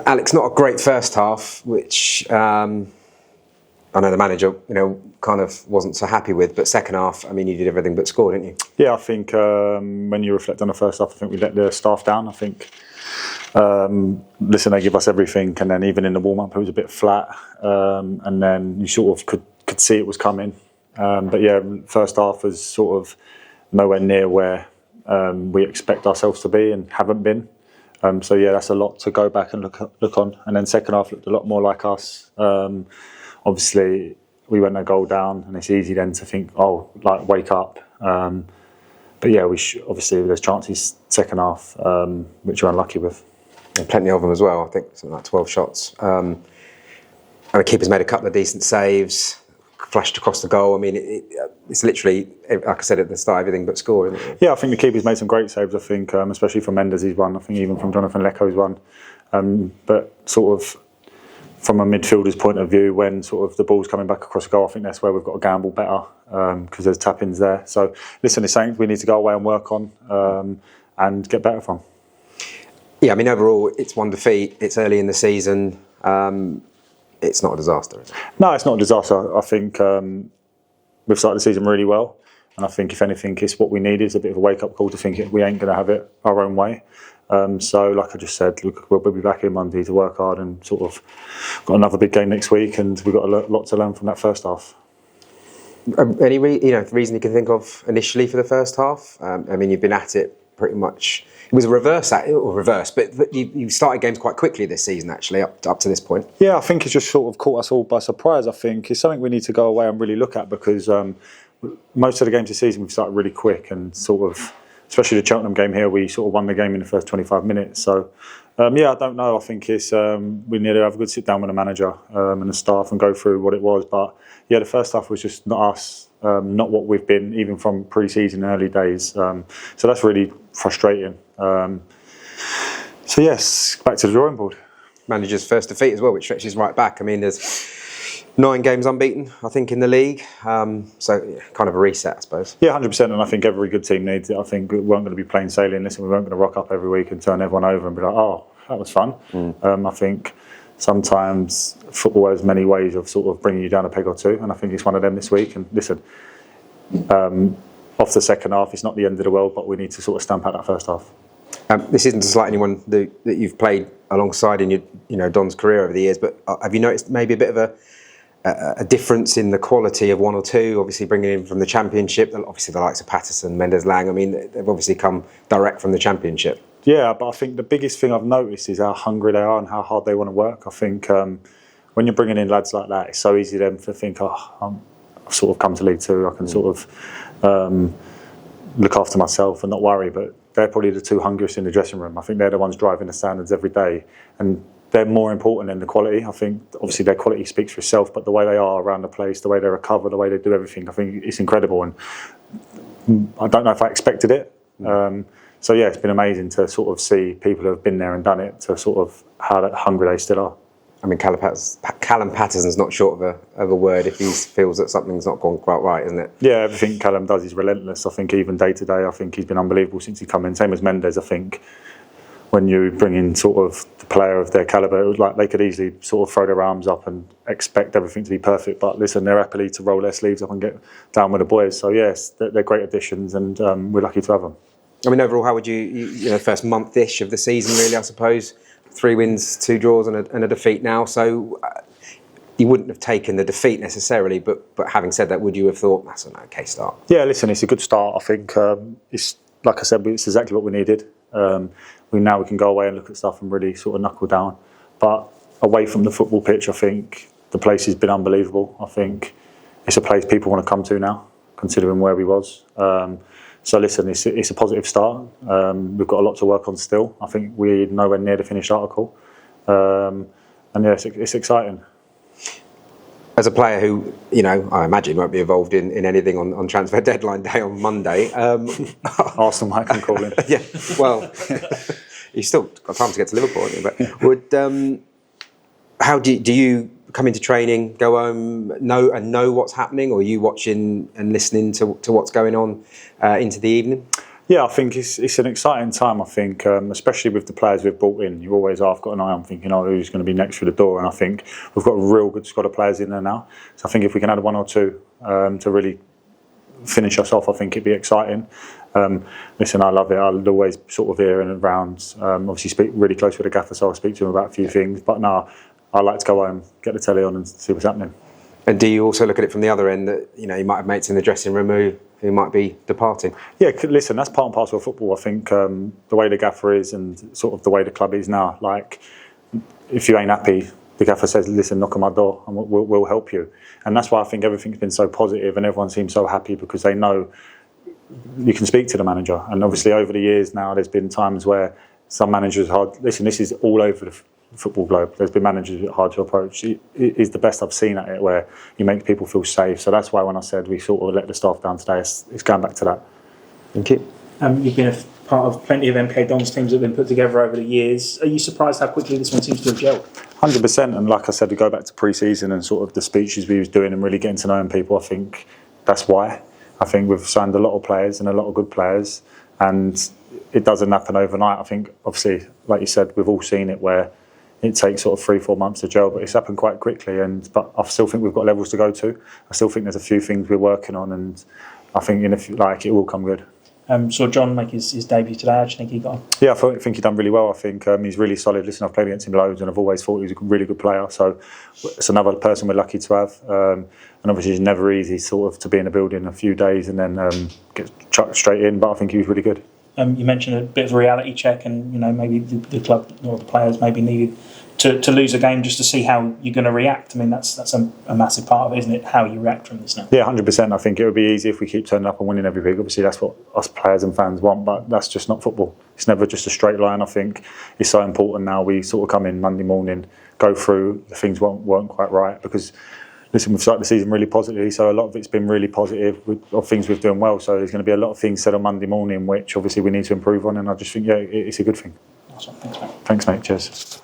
Alex, not a great first half, which I know the manager, kind of wasn't so happy with. But second half, I mean, you did everything but score, didn't you? Yeah, I think when you reflect on the first half, I think we let the staff down. I think, they give us everything, and then even in the warm-up, it was a bit flat, and then you sort of could see it was coming. But yeah, first half was sort of nowhere near where we expect ourselves to be and haven't been. So yeah, that's a lot to go back and look on. And then second half looked a lot more like us. Obviously, we went a goal down, and it's easy then to think, wake up. But yeah, obviously there's chances second half, which we're unlucky with. And plenty of them as well. I think something like 12 shots. And the keeper's made a couple of decent saves, flashed across the goal. I mean, it's literally, like I said at the start, everything but score, isn't it? Yeah, I think the keeper's made some great saves, I think, especially from Mendes' one. I think even from Jonathan Leko's one. But sort of from a midfielder's point of view, when sort of the ball's coming back across the goal, I think that's where we've got to gamble better, because there's tap-ins there. So listen, it's something we need to go away and work on and get better from. Yeah, I mean, overall, it's one defeat. It's early in the season. It's not a disaster, is it? No, it's not a disaster. I think we've started the season really well. And I think, if anything, it's what we need is a bit of a wake-up call to think we ain't going to have it our own way. So, like I just said, look, we'll be back in Monday to work hard and sort of got another big game next week, and we've got a lot to learn from that first half. Any reason you can think of initially for the first half? I mean, you've been at it pretty much. It was a reverse, but you started games quite quickly this season, actually, up to this point. Yeah, I think it's just sort of caught us all by surprise. I think it's something we need to go away and really look at, because most of the games this season we've started really quick, and sort of, especially the Cheltenham game here, we sort of won the game in the first 25 minutes. So, I don't know. I think it's we need to have a good sit down with the manager and the staff and go through what it was. But yeah, the first half was just not us, not what we've been, even from pre-season early days. So that's really frustrating. So yes, back to the drawing board. Manager's first defeat as well, which stretches right back. I mean, there's 9 games unbeaten, I think, in the league. So yeah, kind of a reset, I suppose. Yeah, 100%. And I think every good team needs it. I think we weren't going to be plain sailing. Listen, we weren't going to rock up every week and turn everyone over and be like, oh, that was fun. I think sometimes football has many ways of sort of bringing you down a peg or two. And I think it's one of them this week. And listen, off the second half, it's not the end of the world, but we need to sort of stamp out that first half. This isn't to slight anyone that you've played alongside in your Don's career over the years, but have you noticed maybe a bit of a difference in the quality of one or two? Obviously, bringing in from the Championship, obviously the likes of Patterson, Mendes, Lang. I mean, they've obviously come direct from the Championship. Yeah, but I think the biggest thing I've noticed is how hungry they are and how hard they want to work. I think when you're bringing in lads like that, it's so easy then to think, I've sort of come to League Two. I can sort of look after myself and not worry. But they're probably the two hungriest in the dressing room. I think they're the ones driving the standards every day, and they're more important than the quality. I think obviously their quality speaks for itself, but the way they are around the place, the way they recover, the way they do everything, I think it's incredible. And I don't know if I expected it. So yeah, it's been amazing to sort of see people who have been there and done it, to sort of how hungry they still are. I mean, Callum Patterson's not short of a word if he feels that something's not gone quite right, isn't it? Yeah, everything Callum does is relentless. I think even day to day, I think he's been unbelievable since he come in. Same as Mendes, I think. When you bring in sort of the player of their calibre, it was like they could easily sort of throw their arms up and expect everything to be perfect. But listen, they're happily to roll their sleeves up and get down with the boys. So yes, they're great additions, and we're lucky to have them. I mean, overall, how would you first month-ish of the season, really, I suppose? 3 wins, 2 draws, and a defeat now. So you wouldn't have taken the defeat necessarily, but having said that, would you have thought that's an okay start? Yeah, listen, it's a good start. I think it's, like I said, it's exactly what we needed. Now we can go away and look at stuff and really sort of knuckle down. But away from the football pitch, I think the place has been unbelievable. I think it's a place people want to come to now, considering where we was. So listen, it's a positive start. We've got a lot to work on still. I think we're nowhere near the finished article. And yeah, it's exciting. As a player who, I imagine won't be involved in anything on transfer deadline day on Monday. Arsenal might come calling. Yeah, well, you've still got time to get to Liverpool, haven't you? But how do you come into training, go home, know what's happening, or are you watching and listening to what's going on into the evening? Yeah, I think it's an exciting time. I think, especially with the players we've brought in, you always are. I've got an eye on thinking, who's going to be next through the door, and I think we've got a real good squad of players in there now. So I think if we can add one or two to really finish us off, I think it'd be exciting. Listen, I love it. I'll always sort of hear in and around. Obviously, speak really close with the gaffer, so I'll speak to him about a few things. But no, I like to go home, get the telly on, and see what's happening. And do you also look at it from the other end that you might have mates in the dressing room who might be departing? Yeah, listen, that's part and parcel of football. I think the way the gaffer is and sort of the way the club is now, like if you ain't happy, the gaffer says, listen, knock on my door and we'll help you. And that's why I think everything's been so positive and everyone seems so happy because they know you can speak to the manager. And obviously over the years now, there's been times where some managers are hard. Listen, this is all over the football globe. There's been managers that are hard to approach. It is the best I've seen at it, where you make people feel safe. So that's why when I said we sort of let the staff down today, it's going back to that. Thank you. You've been a part of plenty of MK Dons teams that have been put together over the years. Are you surprised how quickly this one seems to have gelled? 100%. And like I said, we go back to pre-season and sort of the speeches we was doing and really getting to know people. I think that's why. I think we've signed a lot of players and a lot of good players, and it doesn't happen overnight. I think, obviously, like you said, we've all seen it where it takes sort of 3-4 months to gel, but it's happened quite quickly. But I still think we've got levels to go to. I still think there's a few things we're working on, and I think it will come good. Saw John make his debut today. How do you think he got on? Yeah, I think he's done really well. I think he's really solid. Listen, I've played against him loads, and I've always thought he was a really good player. So it's another person we're lucky to have. And obviously, it's never easy sort of to be in a building a few days and then get chucked straight in. But I think he was really good. You mentioned a bit of a reality check, and maybe the club or the players maybe needed to lose a game just to see how you're going to react. I mean, that's a massive part of it, isn't it? How you react from this now. Yeah, 100%. I think it would be easy if we keep turning up and winning every week. Obviously, that's what us players and fans want, but that's just not football. It's never just a straight line. I think it's so important now. We sort of come in Monday morning, go through the things weren't quite right because. Listen, we've started the season really positively, so a lot of it's been really positive of things we're doing well. So there's going to be a lot of things said on Monday morning, which obviously we need to improve on, and I just think, yeah, it's a good thing. Awesome. Thanks, mate. Thanks, mate. Cheers.